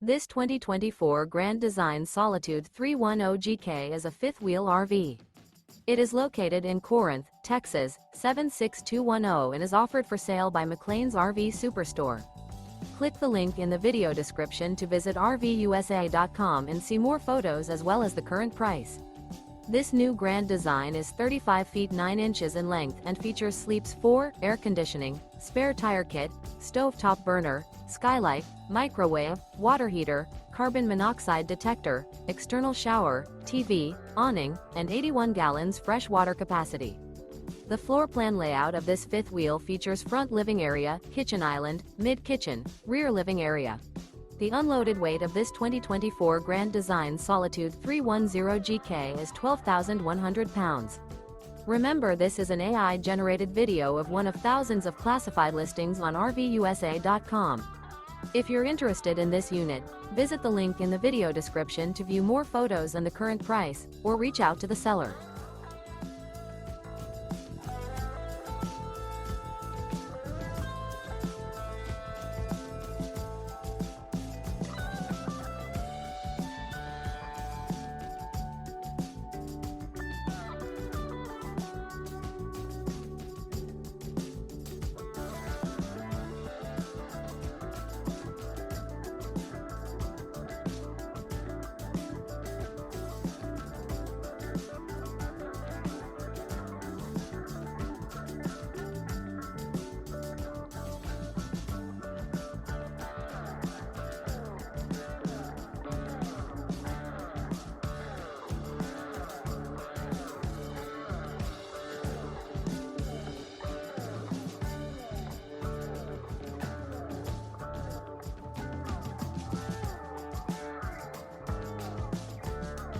This 2024 Grand Design Solitude 310GK is a fifth-wheel RV. It is located in Corinth, Texas, 76210 and is offered for sale by McClain's RV Superstore. Click the link in the video description to visit RVUSA.com and see more photos as well as the current price. This new Grand Design is 35 feet 9 inches in length and features sleeps 4, air conditioning, spare tire kit, stovetop burner, skylight, microwave, water heater, carbon monoxide detector, external shower, TV, awning, and 81 gallons fresh water capacity. The floor plan layout of this fifth wheel features front living area, kitchen island, mid-kitchen, rear living area. The unloaded weight of this 2024 Grand Design Solitude 310GK is 12,100 pounds. Remember, this is an AI-generated video of one of thousands of classified listings on RVUSA.com. If you're interested in this unit, visit the link in the video description to view more photos and the current price, or reach out to the seller.